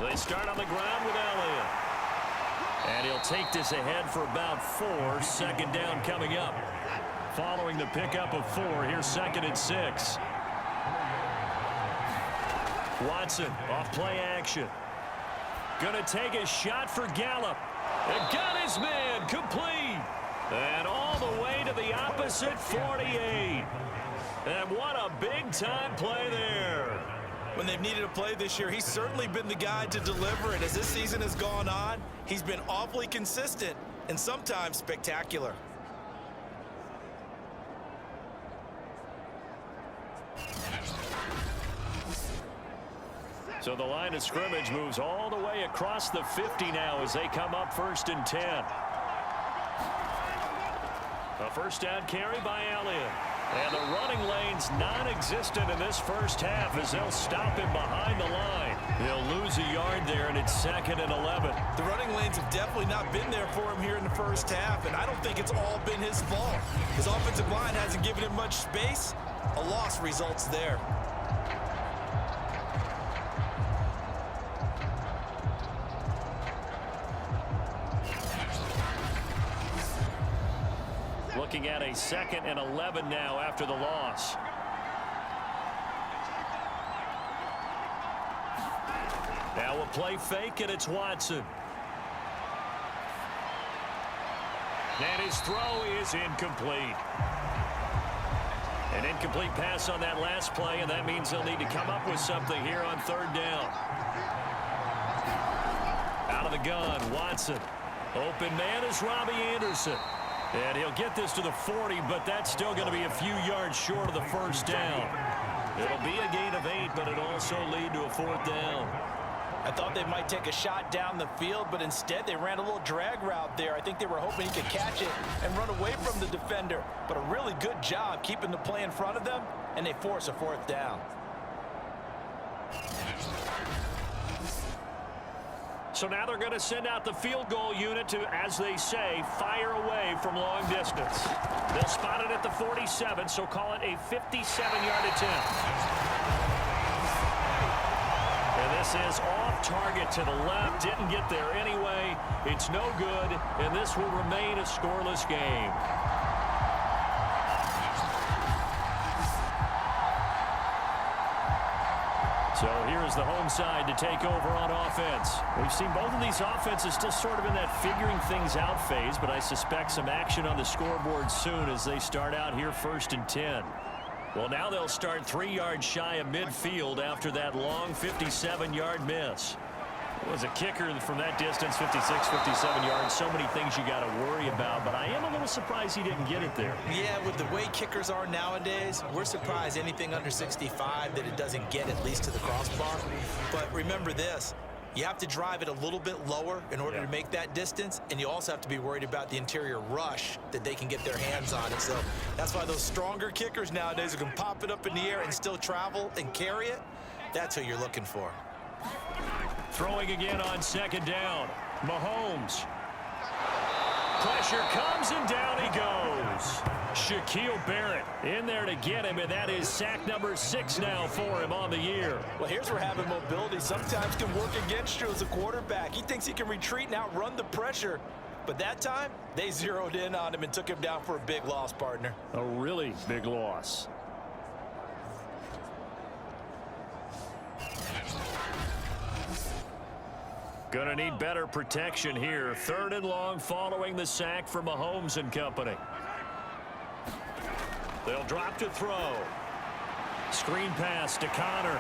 They start on the ground with Elliott. And he'll take this ahead for about 4. Second down coming up. Following the pickup of 4, here's 2nd and 6. Watson off play action. Gonna take a shot for Gallup. And got his man complete. And all the way to the opposite 48. And what a big-time play there. When they've needed a play this year, he's certainly been the guy to deliver. And as this season has gone on, he's been awfully consistent and sometimes spectacular. So the line of scrimmage moves all the way across the 50 now as they come up 1st and 10. A first down carry by Elliott. And the running lane's non-existent in this first half as they'll stop him behind the line. He'll lose a yard there, and it's 2nd and 11. The running lanes have definitely not been there for him here in the first half, and I don't think it's all been his fault. His offensive line hasn't given him much space. A loss results there. Looking at a 2nd and 11 now after the loss. Now a play fake, and it's Watson. And his throw is incomplete. An incomplete pass on that last play, and that means they'll need to come up with something here on 3rd down. Out of the gun, Watson. Open man is Robbie Anderson. And he'll get this to the 40, but that's still going to be a few yards short of the first down. It'll be a gain of 8, but it'll also lead to a 4th down. I thought they might take a shot down the field, but instead they ran a little drag route there. I think they were hoping he could catch it and run away from the defender. But a really good job keeping the play in front of them, and they force a 4th down. So now they're going to send out the field goal unit to, as they say, fire away from long distance. They'll spot it at the 47, so call it a 57-yard attempt. And this is off target to the left. Didn't get there anyway. It's no good, and this will remain a scoreless game. So here's the home side to take over on offense. We've seen both of these offenses still sort of in that figuring things out phase, but I suspect some action on the scoreboard soon as they start out here 1st and 10. Well, now they'll start 3 yards shy of midfield after that long 57-yard miss. It was a kicker from that distance, 56, 57 yards. So many things you got to worry about, but I am a little surprised he didn't get it there. Yeah, with the way kickers are nowadays, we're surprised anything under 65 that it doesn't get at least to the crossbar. But remember this, you have to drive it a little bit lower in order to make that distance, and you also have to be worried about the interior rush that they can get their hands on it. So that's why those stronger kickers nowadays who can pop it up in the air and still travel and carry it, that's who you're looking for. Throwing again on 2nd down. Mahomes. Pressure comes, and down he goes. Shaquille Barrett in there to get him, and that is sack number 6 now for him on the year. Well, here's where having mobility sometimes can work against you as a quarterback. He thinks he can retreat and outrun the pressure. But that time, they zeroed in on him and took him down for a big loss, partner. A really big loss. Gonna need better protection here. 3rd and long following the sack for Mahomes and company. They'll drop to throw. Screen pass to Connor.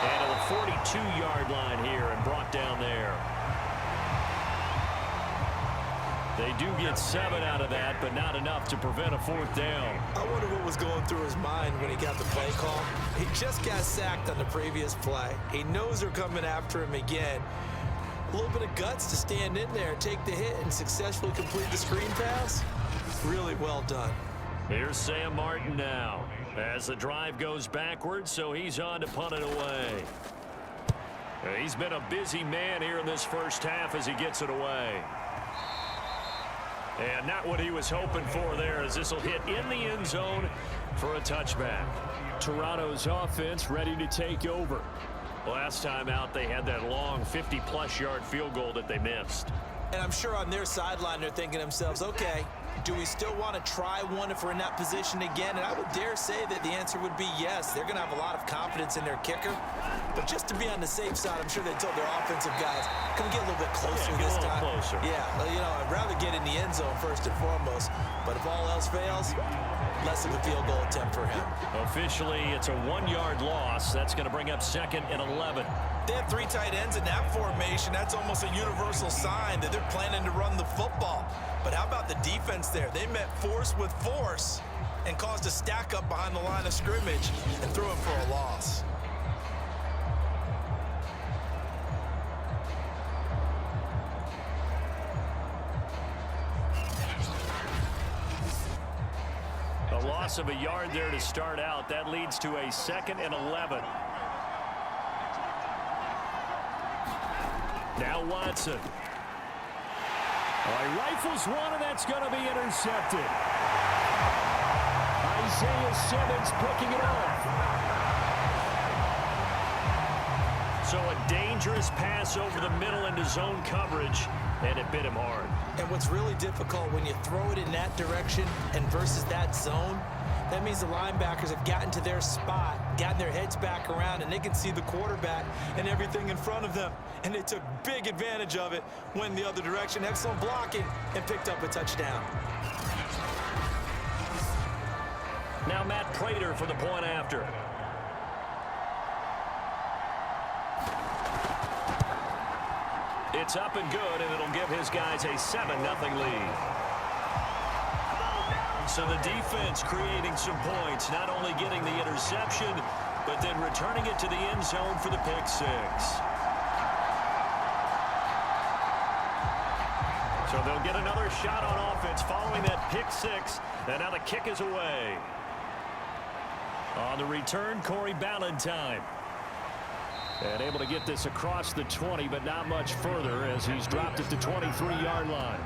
And to the 42-yard line here and brought down there. They do get 7 out of that, but not enough to prevent a 4th down. I wonder what was going through his mind when he got the play call. He just got sacked on the previous play. He knows they're coming after him again. A little bit of guts to stand in there, take the hit, and successfully complete the screen pass. Really well done. Here's Sam Martin now as the drive goes backwards, so he's on to punt it away. He's been a busy man here in this first half as he gets it away. And not what he was hoping for there, as this will hit in the end zone for a touchback. Toronto's offense ready to take over. Last time out, they had that long 50-plus yard field goal that they missed. And I'm sure on their sideline, they're thinking to themselves, okay, do we still want to try one if we're in that position again? And I would dare say that the answer would be yes. They're going to have a lot of confidence in their kicker. But just to be on the safe side, I'm sure they told their offensive guys, can we get a little bit closer this time? Closer. Yeah, well, you know, I'd rather get in the end zone first and foremost. But if all else fails, less of a field goal attempt for him. Officially, it's a 1-yard loss. That's going to bring up 2nd and 11. They have 3 tight ends in that formation. That's almost a universal sign that they're planning to run the football. But how about the defense there? They met force with force and caused a stack up behind the line of scrimmage and threw him for a loss. A loss of a yard there to start out. That leads to a 2nd and 11. Now Watson. He rifles one, and that's going to be intercepted. Isaiah Simmons picking it off. So a dangerous pass over the middle into zone coverage, and it bit him hard. And what's really difficult when you throw it in that direction and versus that zone, that means the linebackers have gotten to their spot, gotten their heads back around, and they can see the quarterback and everything in front of them. And they took big advantage of it, went the other direction, excellent blocking, and picked up a touchdown. Now Matt Prater for the point after. It's up and good, and it'll give his guys a 7-0 lead. So the defense creating some points, not only getting the interception, but then returning it to the end zone for the pick 6. So they'll get another shot on offense following that pick 6, and now the kick is away. On the return, Corey Ballantyne. And able to get this across the 20, but not much further as he's dropped at the 23-yard line.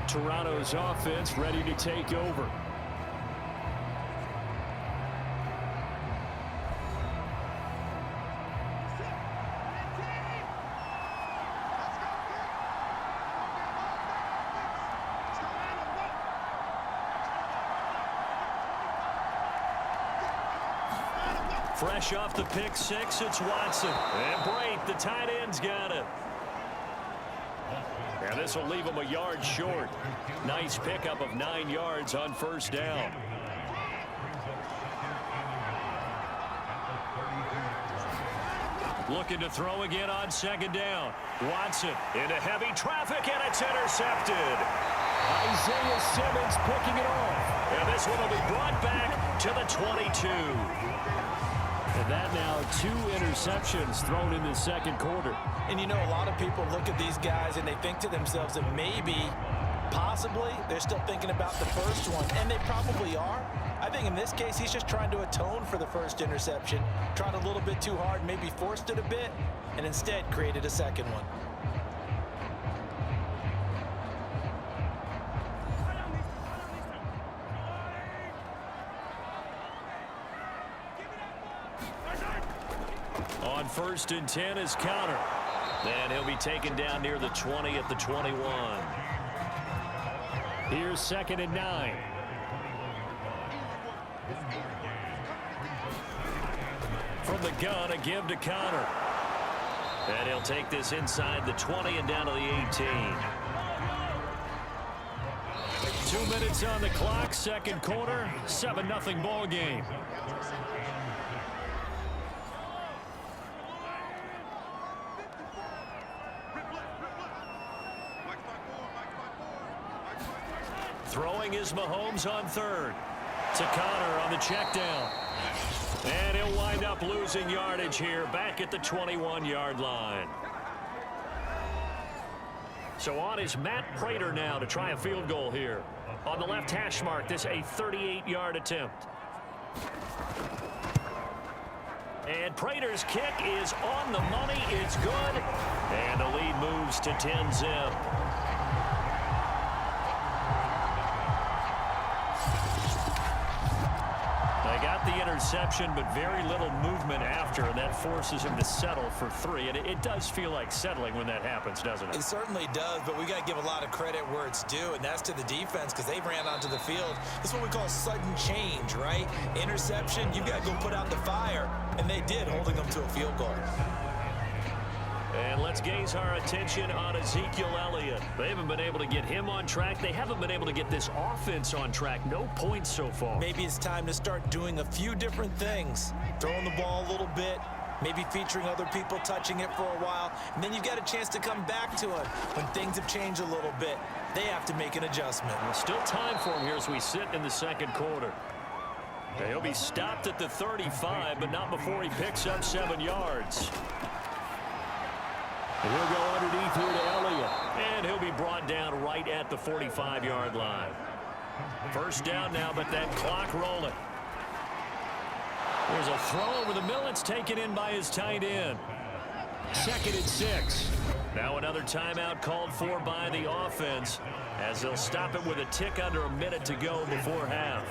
Toronto's offense ready to take over. Fresh off the pick 6, it's Watson. And Brate, the tight end's got it. And this will leave him a yard short. Nice pickup of 9 yards on first down. Looking to throw again on second down. Watson into heavy traffic, and it's intercepted. Isaiah Simmons picking it off. And this one will be brought back to the 22. And that now 2 interceptions thrown in the second quarter. And you know, a lot of people look at these guys and they think to themselves that maybe, possibly, they're still thinking about the first one. And they probably are. I think in this case, he's just trying to atone for the first interception. Tried a little bit too hard, maybe forced it a bit, and instead created a second one. On 1st and 10 is Counter. And he'll be taken down near the 20 at the 21. Here's 2nd and 9. From the gun, a give to Counter. And he'll take this inside the 20 and down to the 18. 2 minutes on the clock, second quarter, 7-0 ball game. Throwing is Mahomes on 3rd. To Connor on the check down. And he'll wind up losing yardage here back at the 21-yard line. So on is Matt Prater now to try a field goal here. On the left hash mark, this a 38-yard attempt. And Prater's kick is on the money. It's good. And the lead moves to 10-zip. They got the interception, but very little movement after, and that forces him to settle for 3. And it does feel like settling when that happens, doesn't it? It certainly does, but we got to give a lot of credit where it's due, and that's to the defense because they ran onto the field. That's what we call sudden change, right? Interception, you've got to go put out the fire, and they did, holding them to a field goal. And let's gaze our attention on Ezekiel Elliott. They haven't been able to get him on track. They haven't been able to get this offense on track. No points so far. Maybe it's time to start doing a few different things. Throwing the ball a little bit, maybe featuring other people touching it for a while, and then you've got a chance to come back to him when things have changed a little bit. They have to make an adjustment. Well, still time for him here as we sit in the second quarter. He'll be stopped at the 35, but not before he picks up 7 yards. And he'll go underneath here to Elliott. And he'll be brought down right at the 45-yard line. First down now, but that clock rolling. There's a throw over the middle. It's taken in by his tight end. 2nd and 6. Now another timeout called for by the offense as they'll stop it with a tick under a minute to go before half.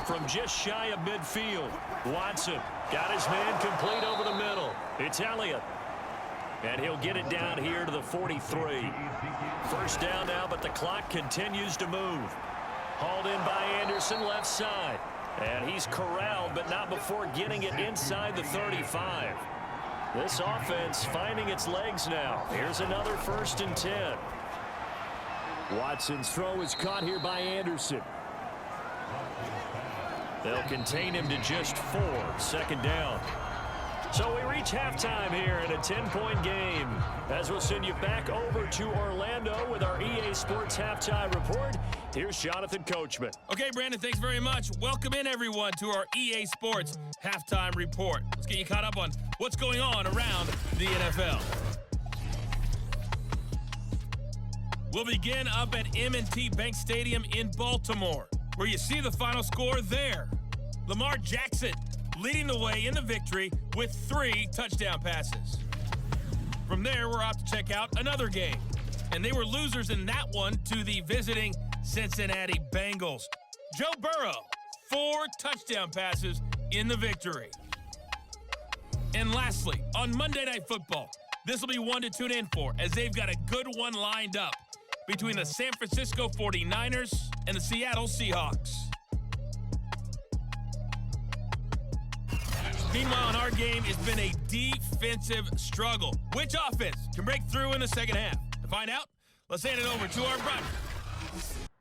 From just shy of midfield, Watson got his man complete over the middle. It's Elliott. And he'll get it down here to the 43. First down now, but the clock continues to move. Hauled in by Anderson, left side. And he's corralled, but not before getting it inside the 35. This offense finding its legs now. Here's another 1st and 10. Watson's throw is caught here by Anderson. They'll contain him to just 4. 2nd down. So we reach halftime here in a 10-point game. As we'll send you back over to Orlando with our EA Sports Halftime Report. Here's Jonathan Coachman. Okay, Brandon, thanks very much. Welcome in, everyone, to our EA Sports Halftime Report. Let's get you caught up on what's going on around the NFL. We'll begin up at M&T Bank Stadium in Baltimore, where you see the final score there. Lamar Jackson leading the way in the victory with 3 touchdown passes. From there, we're off to check out another game. And they were losers in that one to the visiting Cincinnati Bengals. Joe Burrow, 4 touchdown passes in the victory. And lastly, on Monday Night Football, this will be one to tune in for, as they've got a good one lined up between the San Francisco 49ers and the Seattle Seahawks. Meanwhile, in our game, it's been a defensive struggle. Which offense can break through in the second half? To find out, let's hand it over to our broadcast.